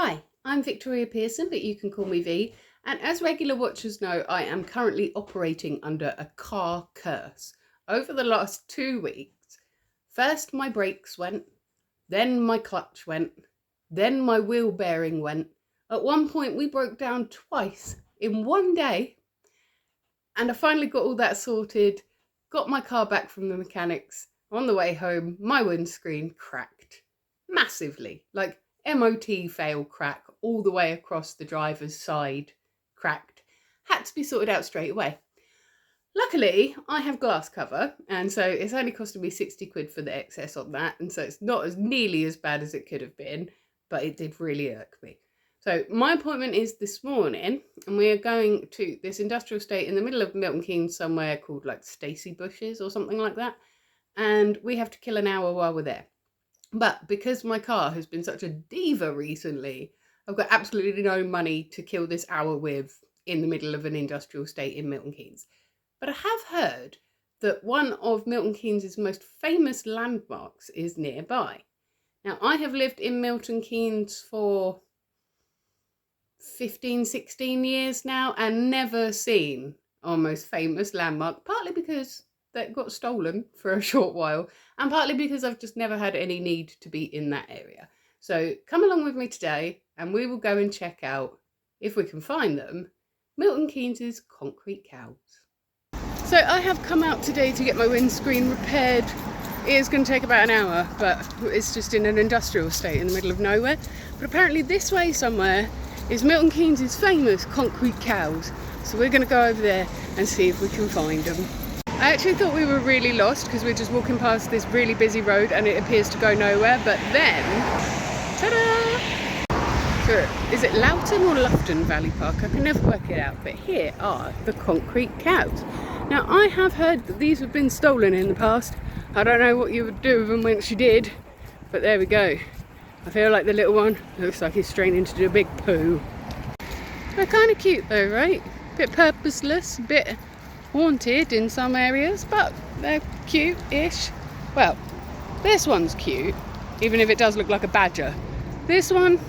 Hi, I'm Victoria Pearson, but you can call me V. And as regular watchers know, I am currently operating under a car curse. Over the last 2 weeks, first my brakes went, then my clutch went, then my wheel bearing went. At one point we broke down twice in one day. And I finally got all that sorted, got my car back from the mechanics. On the way home, my windscreen cracked massively, like MOT fail crack all the way across the driver's side, cracked. Had to be sorted out straight away. Luckily, I have glass cover, and so it's only costed me 60 quid for the excess on that, and so it's not as nearly as bad as it could have been, but it did really irk me. So my appointment is this morning, and we are going to this industrial estate in the middle of Milton Keynes somewhere called like Stacey Bushes or something like that, and we have to kill an hour while we're there. But because my car has been such a diva recently, I've got absolutely no money to kill this hour with in the middle of an industrial estate in Milton Keynes. But I have heard that one of Milton Keynes' most famous landmarks is nearby. Now, I have lived in Milton Keynes for 15, 16 years now and never seen our most famous landmark, partly because that got stolen for a short while, and partly because I've just never had any need to be in that area. So come along with me today and we will go and check out, if we can find them, Milton Keynes' concrete cows. So I have come out today to get my windscreen repaired. It is going to take about an hour, but it's just in an industrial estate in the middle of nowhere. But apparently this way somewhere is Milton Keynes' famous concrete cows. So we're going to go over there and see if we can find them. I actually thought we were really lost because we're just walking past this really busy road and it appears to go nowhere, but then, ta-da! So, is it Loughton or Loughton Valley Park? I can never work it out, but here are the concrete cows. Now, I have heard that these have been stolen in the past. I don't know what you would do with them once you did, but there we go. I feel like the little one looks like he's straining to do a big poo. They're kind of cute though, right? Bit purposeless, a bit haunted in some areas, but they're cute-ish. Well, this one's cute, even if it does look like a badger. This one,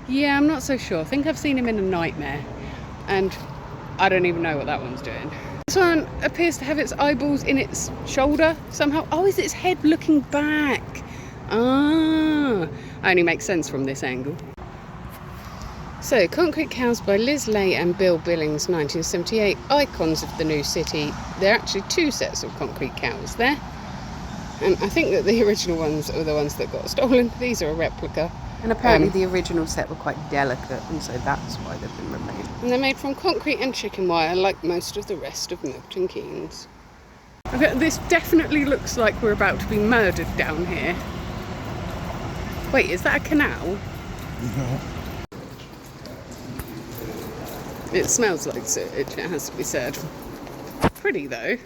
yeah, I'm not so sure. I think I've seen him in a nightmare, and I don't even know what that one's doing. This one appears to have its eyeballs in its shoulder somehow. Oh, is its head looking back? Ah, only makes sense from this angle. So, Concrete Cows by Liz Lay and Bill Billings, 1978, icons of the new city. There are actually two sets of concrete cows there. And I think that the original ones are the ones that got stolen. These are a replica. And apparently the original set were quite delicate, and so that's why they've been removed. And they're made from concrete and chicken wire, like most of the rest of Milton Keynes. Okay, this definitely looks like we're about to be murdered down here. Wait, is that a canal? No. It smells like sewage, it has to be said. Pretty though.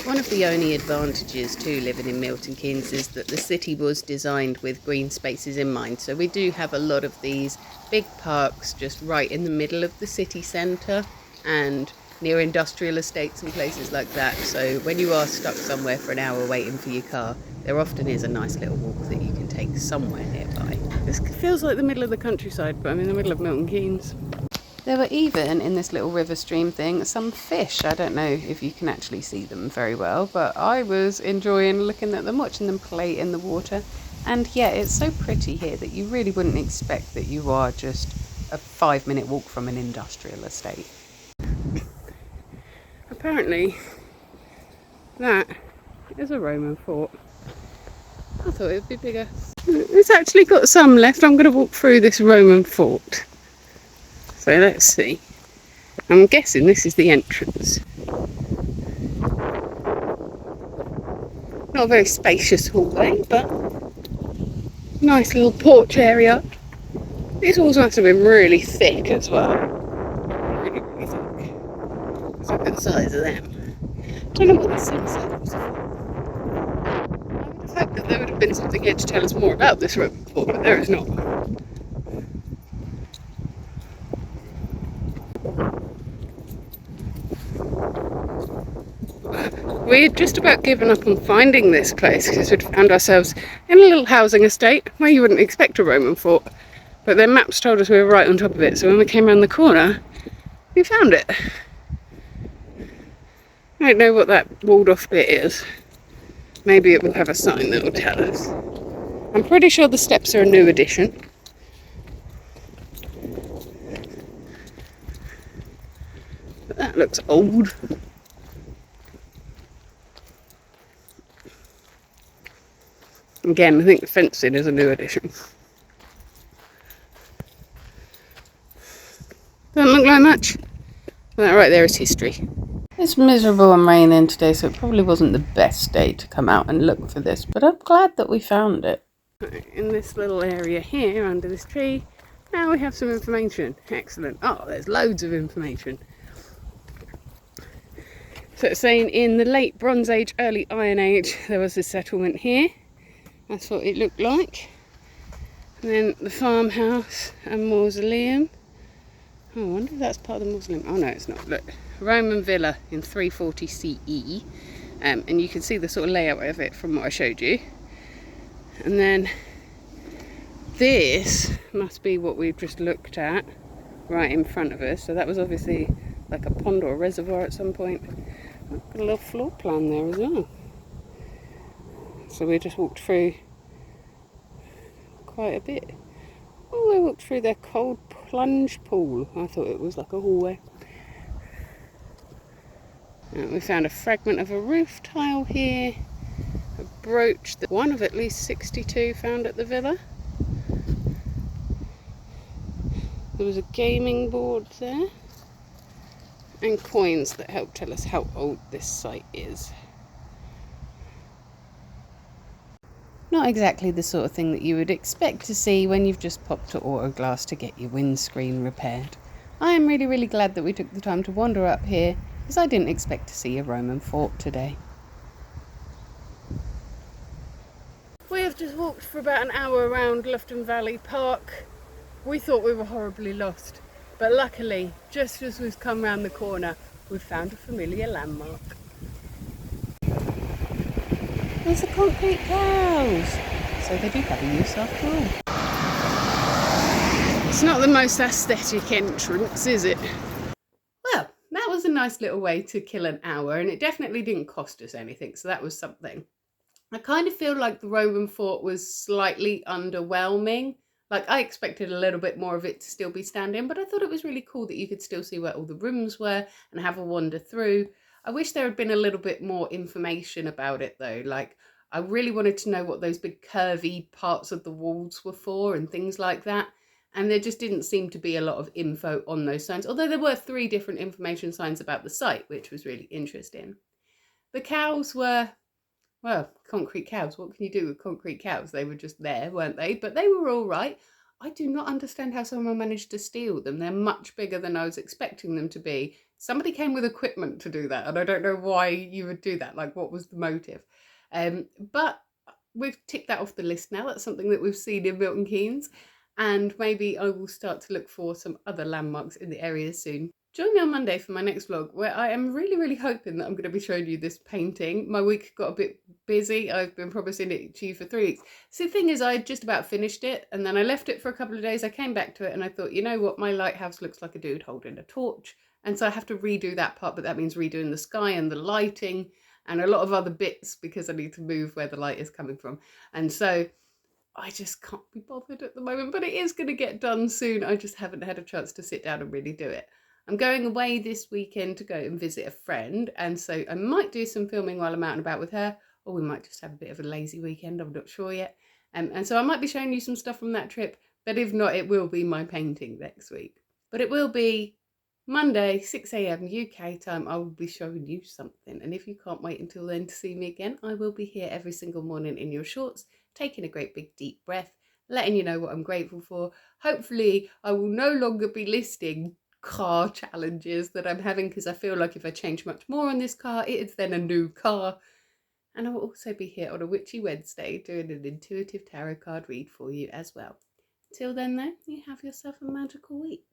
One of the only advantages to living in Milton Keynes is that the city was designed with green spaces in mind. So we do have a lot of these big parks just right in the middle of the city centre and near industrial estates and places like that. So when you are stuck somewhere for an hour waiting for your car, there often is a nice little walk that you can take somewhere nearby. This feels like the middle of the countryside, but I'm in the middle of Milton Keynes. There were even, in this little river stream thing, some fish. I don't know if you can actually see them very well, but I was enjoying looking at them, watching them play in the water. And yeah, it's so pretty here that you really wouldn't expect that you are just a 5-minute walk from an industrial estate. Apparently, that is a Roman fort. I thought it would be bigger. It's actually got some left. I'm going to walk through this Roman fort. So let's see. I'm guessing this is the entrance. Not a very spacious hallway, but nice little porch area. These walls must have been really thick as well. Really, really thick. Let's look at the size of them. Don't know what the sunset was for. I would have hoped that there would have been something here to tell us more about this Roman fort, but there is not. We had just about given up on finding this place because we'd found ourselves in a little housing estate where you wouldn't expect a Roman fort, but their maps told us we were right on top of it, so when we came around the corner we found it. I don't know what that walled off bit is. Maybe it will have a sign that will tell us. I'm pretty sure the steps are a new addition. But that looks old. Again, I think the fencing is a new addition. Doesn't look like much. That right there is history. It's miserable and raining today, so it probably wasn't the best day to come out and look for this, but I'm glad that we found it. In this little area here, under this tree, now we have some information. Excellent. Oh, there's loads of information. So it's saying in the late Bronze Age, early Iron Age, there was a settlement here. That's what it looked like. And then the farmhouse and mausoleum. Oh, I wonder if that's part of the mausoleum. Oh no, it's not. Look, Roman villa in 340 CE. And you can see the sort of layout of it from what I showed you. And then this must be what we've just looked at right in front of us. So that was obviously like a pond or a reservoir at some point. Got a little floor plan there as well. So we just walked through quite a bit. Oh, I walked through their cold plunge pool. I thought it was like a hallway. We found a fragment of a roof tile here. A brooch, one of at least 62 found at the villa. There was a gaming board there. And coins that help tell us how old this site is. Not exactly the sort of thing that you would expect to see when you've just popped to Autoglass to get your windscreen repaired. I am really, really glad that we took the time to wander up here, because I didn't expect to see a Roman fort today. We have just walked for about an hour around Loughton Valley Park. We thought we were horribly lost, but luckily, just as we've come round the corner, we've found a familiar landmark. There's the concrete cows! So they do have a use after all. It's not the most aesthetic entrance, is it? Well, that was a nice little way to kill an hour, and it definitely didn't cost us anything, so that was something. I kind of feel like the Roman fort was slightly underwhelming. Like, I expected a little bit more of it to still be standing, but I thought it was really cool that you could still see where all the rooms were and have a wander through. I wish there had been a little bit more information about it though. Like, I really wanted to know what those big curvy parts of the walls were for and things like that. And there just didn't seem to be a lot of info on those signs, although there were 3 different information signs about the site, which was really interesting. The cows were, well, concrete cows. What can you do with concrete cows? They were just there, weren't they? But they were all right. I do not understand how someone managed to steal them. They're much bigger than I was expecting them to be. Somebody came with equipment to do that, and I don't know why you would do that. Like, what was the motive? But we've ticked that off the list now. That's something that we've seen in Milton Keynes, and maybe I will start to look for some other landmarks in the area soon. Join me on Monday for my next vlog, where I am really, really hoping that I'm going to be showing you this painting. My week got a bit busy. I've been promising it to you for 3 weeks. So the thing is, I had just about finished it, and then I left it for a couple of days. I came back to it, and I thought, you know what, my lighthouse looks like a dude holding a torch. And so I have to redo that part, but that means redoing the sky and the lighting and a lot of other bits because I need to move where the light is coming from. And so I just can't be bothered at the moment, but it is going to get done soon. I just haven't had a chance to sit down and really do it. I'm going away this weekend to go and visit a friend, and so I might do some filming while I'm out and about with her, or we might just have a bit of a lazy weekend, I'm not sure yet. And so I might be showing you some stuff from that trip, but if not, it will be my painting next week. But it will be Monday, 6 AM UK time. I will be showing you something, and if you can't wait until then to see me again, I will be here every single morning in your shorts, taking a great big deep breath, letting you know what I'm grateful for. Hopefully I will no longer be listing car challenges that I'm having, because I feel like if I change much more on this car, it is then a new car. And I will also be here on a Witchy Wednesday doing an intuitive tarot card read for you as well. Till then though, you have yourself a magical week.